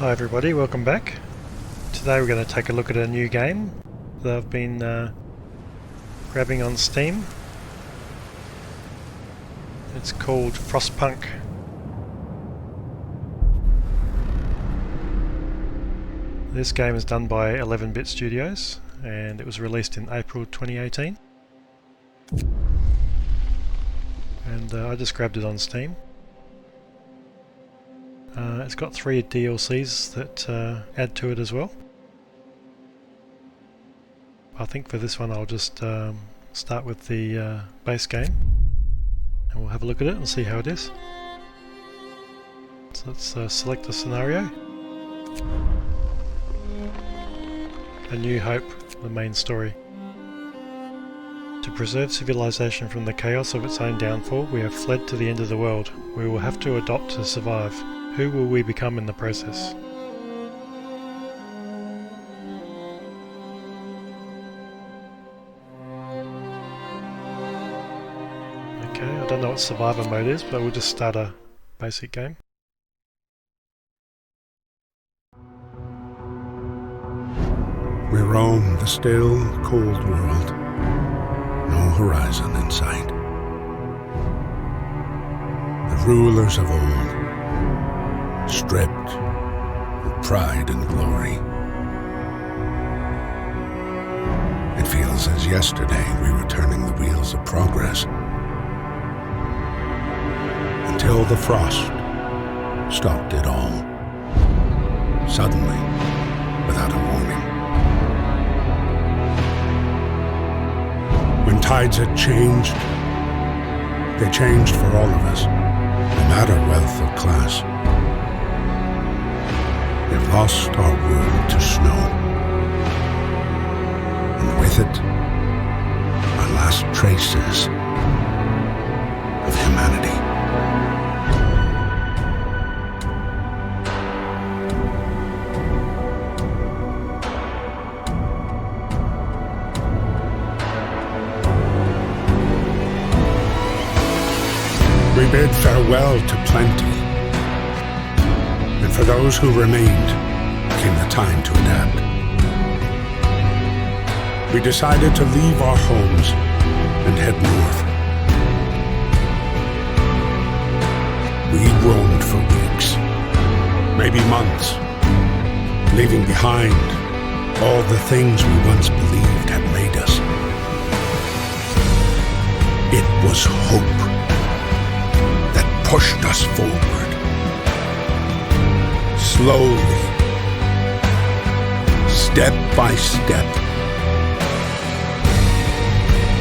Hi everybody, welcome back. Today we're going to take a look at a new game that I've been grabbing on Steam. It's called Frostpunk. This game is done by 11-bit Studios and it was released in April 2018. And I just grabbed it on Steam. It's got 3 DLCs that add to it as well. I think for this one I'll just start with the base game and we'll have a look at it and see how it is. So let's select a scenario. A New Hope, the main story. To preserve civilization from the chaos of its own downfall, we have fled to the end of the world. We will have to adopt to survive. Who will we become in the process? Okay, I don't know what survivor mode is, but we'll just start a basic game. We roam the still, cold world. No horizon in sight. The rulers of old, stripped of pride and glory. It feels as yesterday we were turning the wheels of progress. Until the frost stopped it all. Suddenly, without a warning. When tides had changed, they changed for all of us, no matter wealth or class. We've lost our world to snow, and with it, our last traces of humanity. We bid farewell to plenty. And for those who remained, came the time to adapt. We decided to leave our homes and head north. We roamed for weeks, maybe months, leaving behind all the things we once believed had made us. It was hope that pushed us forward. Slowly, step by step,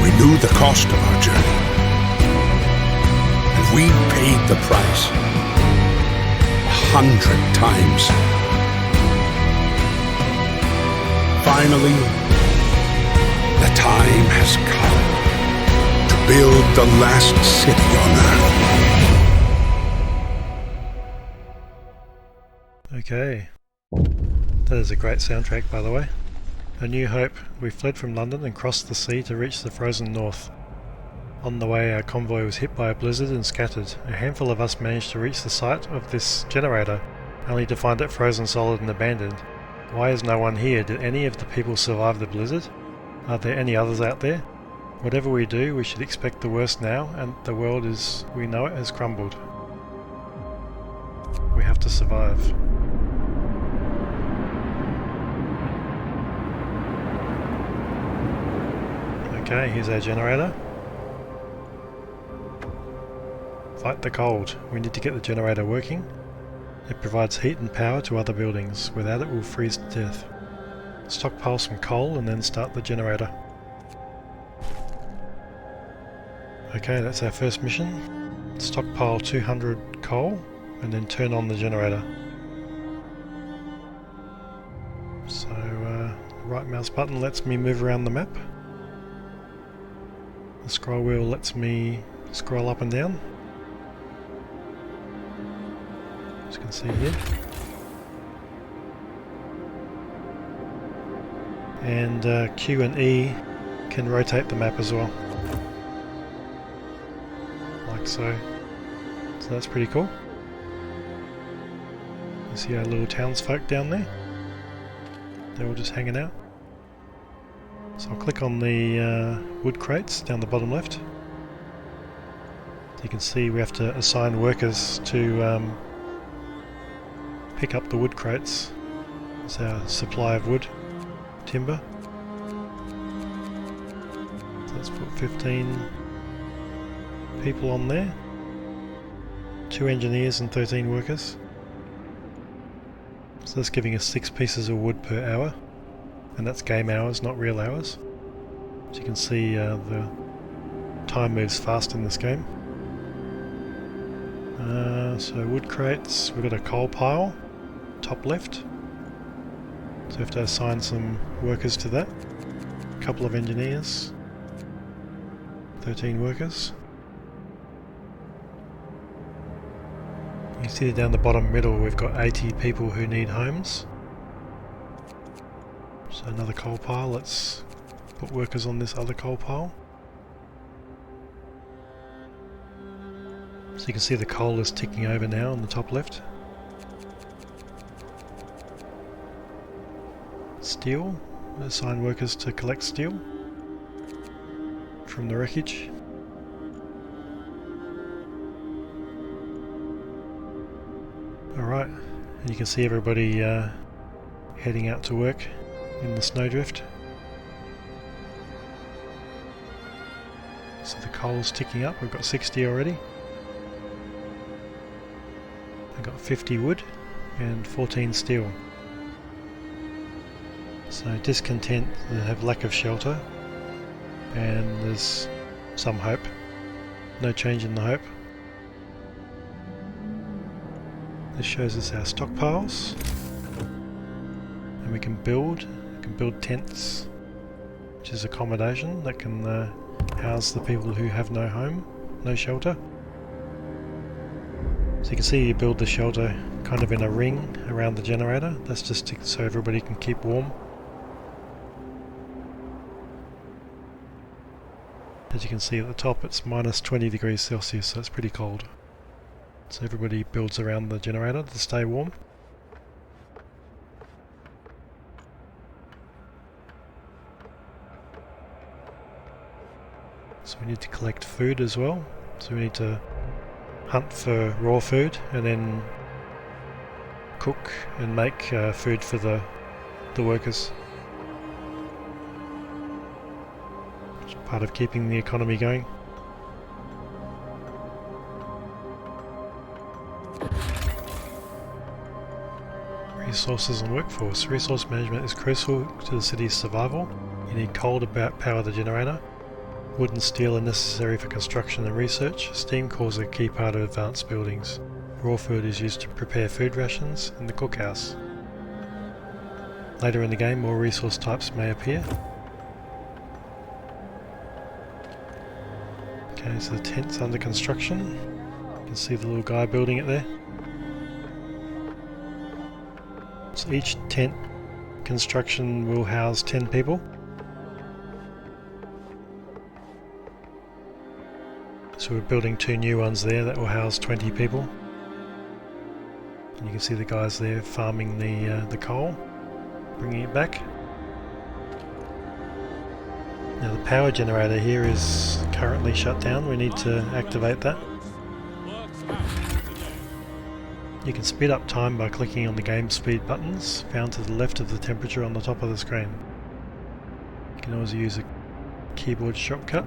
we knew the cost of our journey, and we paid the price 100 times. Finally, the time has come to build the last city on Earth. Okay, that is a great soundtrack by the way. A New Hope, we fled from London and crossed the sea to reach the frozen north. On the way our convoy was hit by a blizzard and scattered. A handful of us managed to reach the site of this generator, only to find it frozen solid and abandoned. Why is no one here? Did any of the people survive the blizzard? Are there any others out there? Whatever we do, we should expect the worst now, and the world as we know it has crumbled. We have to survive. Okay, here's our generator. Fight the cold. We need to get the generator working. It provides heat and power to other buildings. Without it, we'll freeze to death. Stockpile some coal and then start the generator. Okay, that's our first mission. Stockpile 200 coal and then turn on the generator. So, the right mouse button lets me move around the map. The scroll wheel lets me scroll up and down, as you can see here. And Q and E can rotate the map as well, like so. So that's pretty cool. You see our little townsfolk down there? They're all just hanging out. So I'll click on the wood crates down the bottom left. You can see we have to assign workers to pick up the wood crates. It's our supply of wood, timber. So let's put 15 people on there. 2 engineers and 13 workers. So that's giving us 6 pieces of wood per hour. And that's game hours, not real hours. As you can see, the time moves fast in this game. So wood crates, we've got a coal pile, top left. So we have to assign some workers to that. A couple of engineers. 13 workers. You see down the bottom middle we've got 80 people who need homes. So another coal pile, let's put workers on this other coal pile. So you can see the coal is ticking over now on the top left. Steel, assign workers to collect steel from the wreckage. Alright, and you can see everybody heading out to work in the snowdrift. So the coal's ticking up, we've got 60 already. I've got 50 wood and 14 steel. So discontent, they have lack of shelter, and there's some hope. No change in the hope. This shows us our stockpiles, and we can build tents, which is accommodation that can house the people who have no home, no shelter. So you can see you build the shelter kind of in a ring around the generator. That's just so everybody can keep warm. As you can see at the top, it's minus 20 degrees Celsius, so it's pretty cold. So everybody builds around the generator to stay warm. So we need to collect food as well. So we need to hunt for raw food and then cook and make food for the workers. It's part of keeping the economy going. Resources and workforce. Resource management is crucial to the city's survival. You need coal to power the generator. Wood and steel are necessary for construction and research. Steam cores are a key part of advanced buildings. Raw food is used to prepare food rations in the cookhouse. Later in the game, more resource types may appear. Okay, so the tent's under construction. You can see the little guy building it there. So each tent construction will house 10 people. So we're building 2 new ones there that will house 20 people. And you can see the guys there farming the coal, bringing it back. Now the power generator here is currently shut down. We need to activate that. You can speed up time by clicking on the game speed buttons found to the left of the temperature on the top of the screen. You can always use a keyboard shortcut.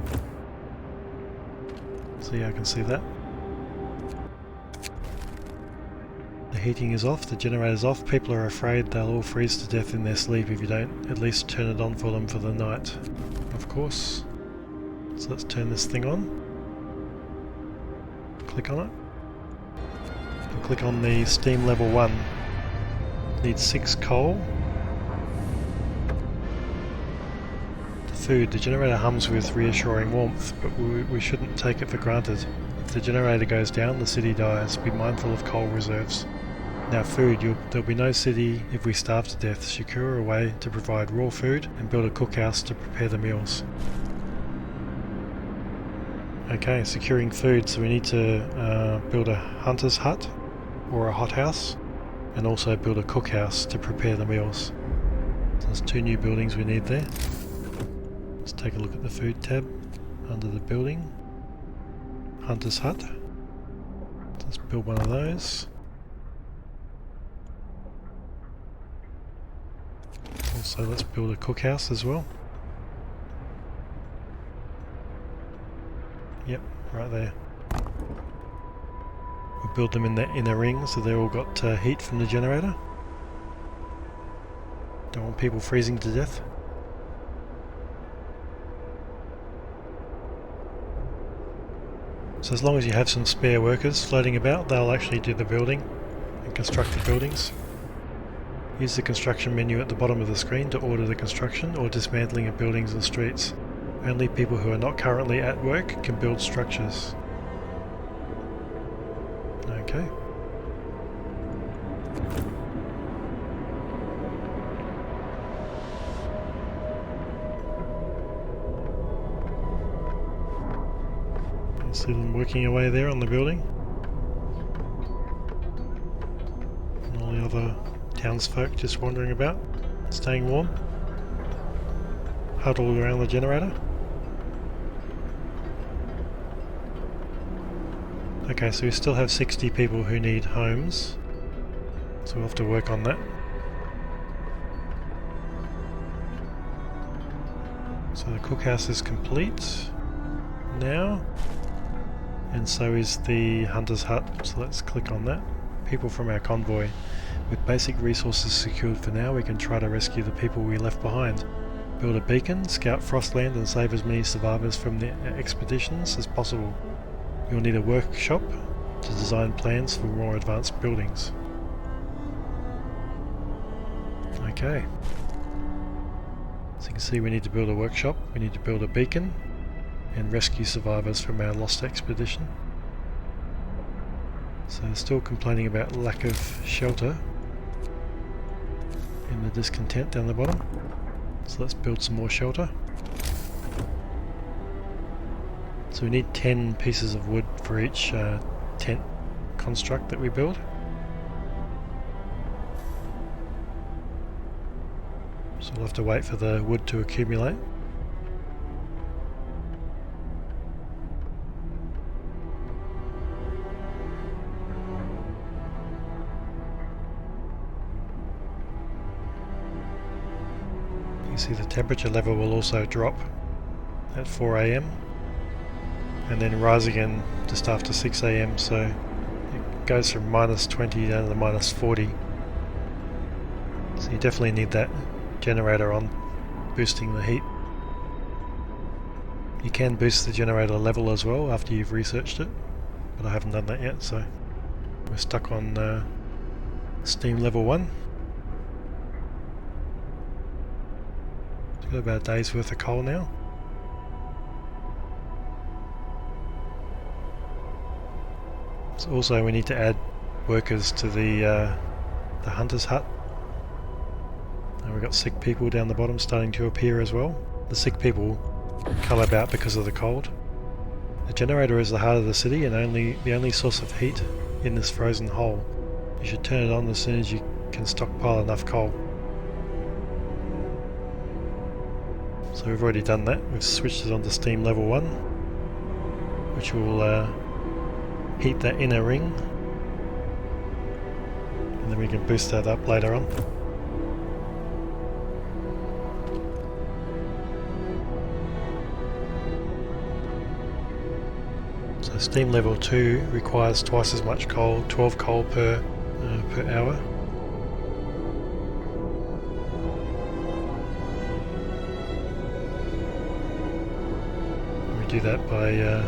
See, I can see that. The heating is off, the generator's off. People are afraid they'll all freeze to death in their sleep if you don't at least turn it on for them for the night, of course. So let's turn this thing on. Click on it. And click on the steam level 1. Needs 6 coal. Food. The generator hums with reassuring warmth, but we shouldn't take it for granted. If the generator goes down, the city dies. Be mindful of coal reserves. Now food. There'll be no city if we starve to death. Secure a way to provide raw food and build a cookhouse to prepare the meals. Okay, securing food. So we need to build a hunter's hut or a hothouse and also build a cookhouse to prepare the meals. So there's 2 new buildings we need there. Let's take a look at the food tab under the building. Hunter's hut. Let's build one of those. Also, let's build a cookhouse as well. Yep, right there. We'll build them in a ring so they've all got heat from the generator. Don't want people freezing to death. So as long as you have some spare workers floating about, they'll actually do the building and construct the buildings. Use the construction menu at the bottom of the screen to order the construction or dismantling of buildings and streets. Only people who are not currently at work can build structures. Okay. You see them working away there on the building. And all the other townsfolk just wandering about, staying warm, huddled around the generator. Okay, so we still have 60 people who need homes, so we'll have to work on that. So the cookhouse is complete now, and so is the hunter's hut, so let's click on that. People from our convoy. With basic resources secured for now, we can try to rescue the people we left behind. Build a beacon, scout Frostland and save as many survivors from the expeditions as possible. You'll need a workshop to design plans for more advanced buildings. Okay. So you can see we need to build a workshop, we need to build a beacon, and rescue survivors from our lost expedition. So they're still complaining about lack of shelter and the discontent down the bottom. So let's build some more shelter. So we need 10 pieces of wood for each tent construct that we build. So we'll have to wait for the wood to accumulate. You see the temperature level will also drop at 4 AM and then rise again just after 6 AM, so it goes from -20 down to -40. So you definitely need that generator on, boosting the heat. You can boost the generator level as well after you've researched it, but I haven't done that yet, so we're stuck on steam level 1. We've got about a day's worth of coal now. So also we need to add workers to the hunter's hut. And we've got sick people down the bottom starting to appear as well. The sick people come about because of the cold. The generator is the heart of the city and the only source of heat in this frozen hole. You should turn it on as soon as you can stockpile enough coal. So we've already done that. We've switched it on to steam level 1, which will heat that inner ring, and then we can boost that up later on. So steam level 2 requires twice as much coal, 12 coal per hour. We do that by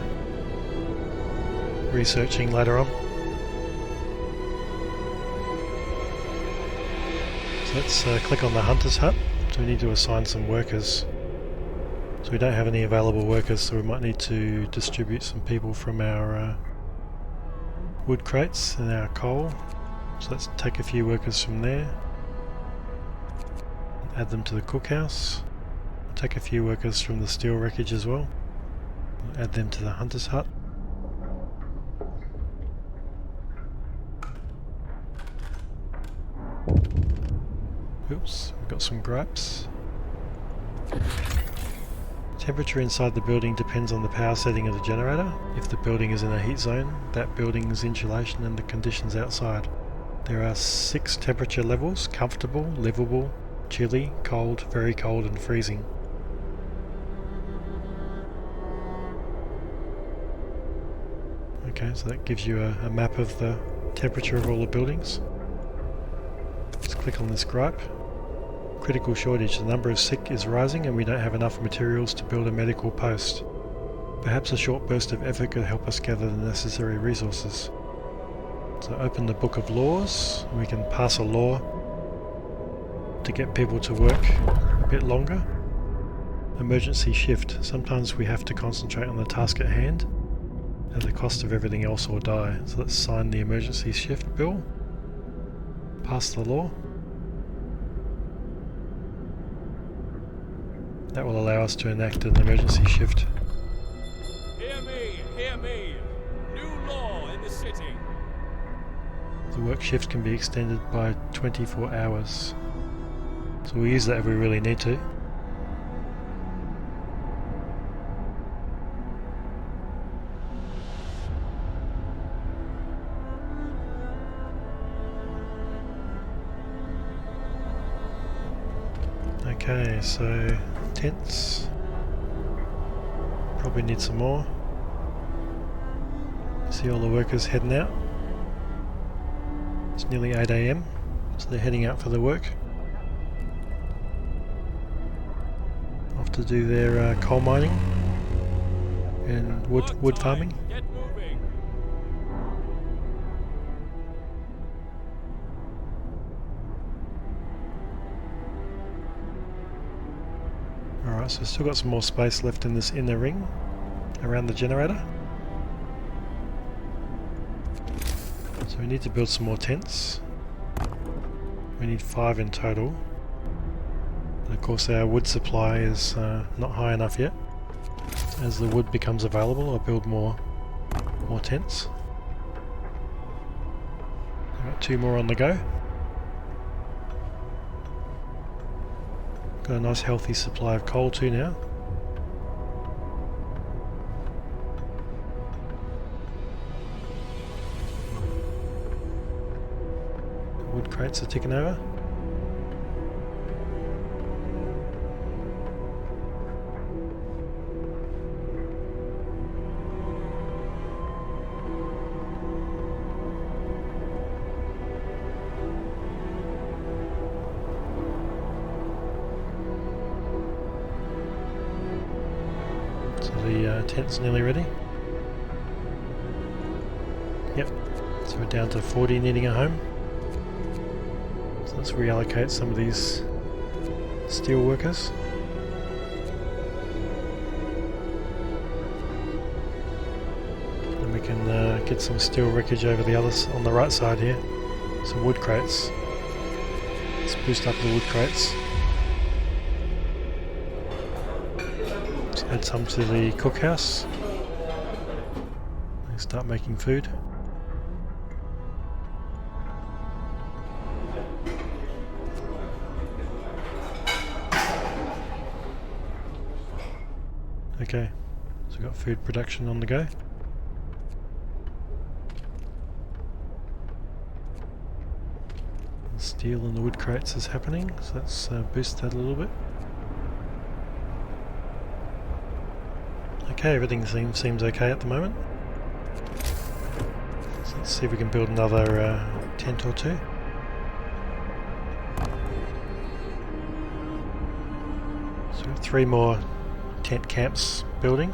researching later on. So let's click on the hunter's hut. So we need to assign some workers. So we don't have any available workers, so we might need to distribute some people from our wood crates and our coal. So let's take a few workers from there, add them to the cookhouse. Take a few workers from the steel wreckage as well, add them to the hunter's hut. Oops, we've got some gripes. Temperature inside the building depends on the power setting of the generator. If the building is in a heat zone, that building's insulation and the conditions outside. There are 6 temperature levels: comfortable, livable, chilly, cold, very cold and freezing. Okay, so that gives you a map of the temperature of all the buildings. Let's click on this gripe. Critical shortage. The number of sick is rising and we don't have enough materials to build a medical post. Perhaps a short burst of effort could help us gather the necessary resources. So open the Book of Laws. We can pass a law to get people to work a bit longer. Emergency shift. Sometimes we have to concentrate on the task at hand at the cost of everything else or die. So let's sign the emergency shift bill. Pass the law. That will allow us to enact an emergency shift. Hear me! New law in the city! The work shift can be extended by 24 hours. So we'll use that if we really need to. Okay, so tents. Probably need some more. See all the workers heading out. It's nearly 8 AM, so they're heading out for their work. Off to do their coal mining and wood farming. Get moving! Alright, so still got some more space left in this inner ring around the generator. So we need to build some more tents. We need 5 in total. And of course our wood supply is not high enough yet. As the wood becomes available, I'll build more tents. I've got 2 more on the go. Got a nice healthy supply of coal too now. Wood crates are ticking over. So the tent's nearly ready. Yep, so we're down to 40 needing a home. So let's reallocate some of these steel workers. And we can get some steel wreckage over the others on the right side here. Some wood crates. Let's boost up the wood crates. Let's add some to the cookhouse. And start making food. Okay, so we've got food production on the go. The steel in the wood crates is happening, so let's boost that a little bit. Okay, everything seems okay at the moment. So let's see if we can build another tent or 2. So we've got 3 more tent camps building,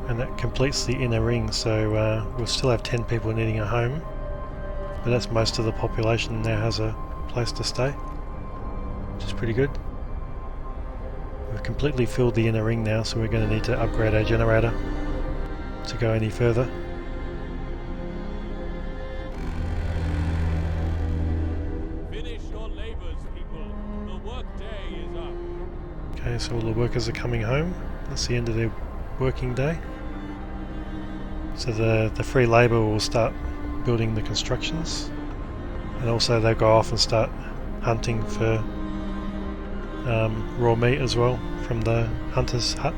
and that completes the inner ring, so we'll still have 10 people needing a home, but that's most of the population now has a place to stay, which is pretty good. We've completely filled the inner ring now, so we're going to need to upgrade our generator to go any further. Finish your labors, people. The work day is up. Okay, so all the workers are coming home. That's the end of their working day. So the free labour will start building the constructions, and also they'll go off and start hunting for raw meat as well from the hunter's hut.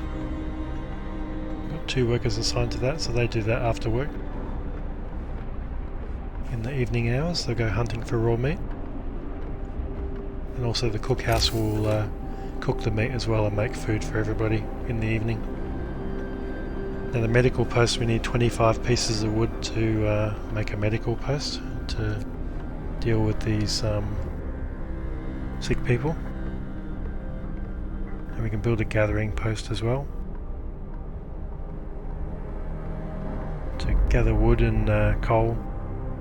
Got 2 workers assigned to that, so they do that after work. In the evening hours they'll go hunting for raw meat, and also the cookhouse will cook the meat as well and make food for everybody in the evening. Now the medical post, we need 25 pieces of wood to make a medical post to deal with these sick people. And we can build a gathering post as well to gather wood and coal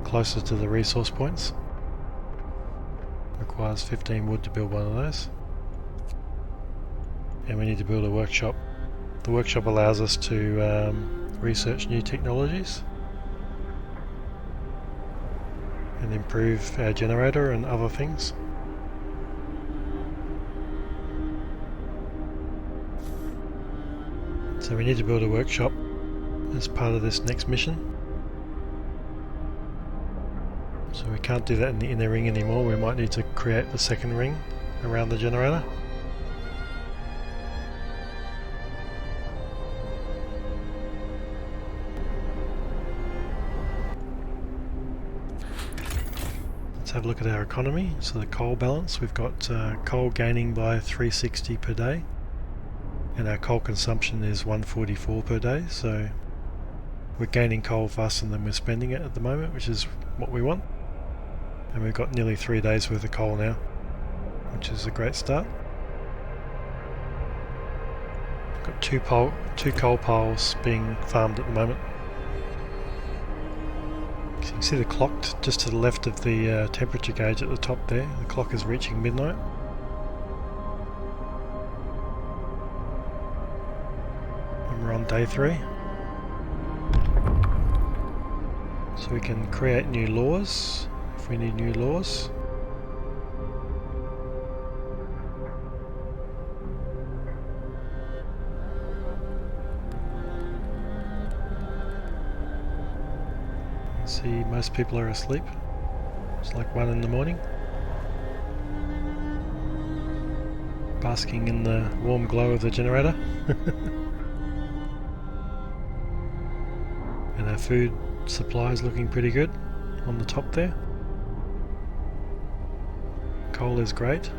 closer to the resource points. Requires 15 wood to build one of those. And we need to build a workshop. The workshop allows us to research new technologies and improve our generator and other things. So we need to build a workshop as part of this next mission. So we can't do that in the inner ring anymore. We might need to create the second ring around the generator. Let's have a look at our economy. So the coal balance, we've got coal gaining by 360 per day, and our coal consumption is 144 per day, so we're gaining coal faster than we're spending it at the moment, which is what we want. And we've got nearly 3 days worth of coal now, which is a great start. We've got two coal piles being farmed at the moment. So you can see the clock just to the left of the temperature gauge at the top there. The clock is reaching midnight. And we're on day 3. So we can create new laws if we need new laws. See, most people are asleep. It's like 1 in the morning. Basking in the warm glow of the generator. And our food supply is looking pretty good on the top there. Coal is great.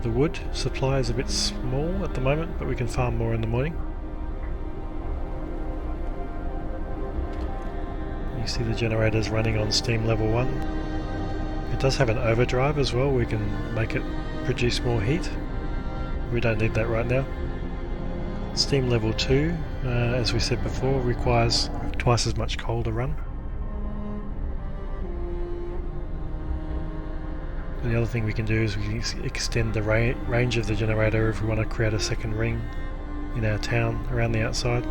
The wood supply is a bit small at the moment, but we can farm more in the morning. You see the generator's running on steam level 1. It does have an overdrive as well. We can make it produce more heat. We don't need that right now. Steam level 2, as we said before, requires twice as much coal to run. The other thing we can do is we can extend the range of the generator if we want to create a second ring in our town around the outside.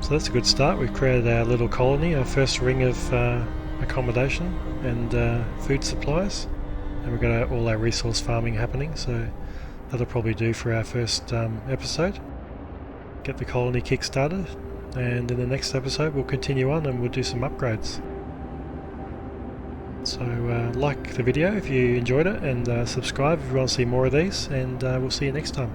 So that's a good start. We've created our little colony, our first ring of accommodation and food supplies, and we've got all our resource farming happening, so that'll probably do for our first episode. Get the colony kick-started, and in the next episode we'll continue on and we'll do some upgrades. So like the video if you enjoyed it, and subscribe if you want to see more of these, and we'll see you next time.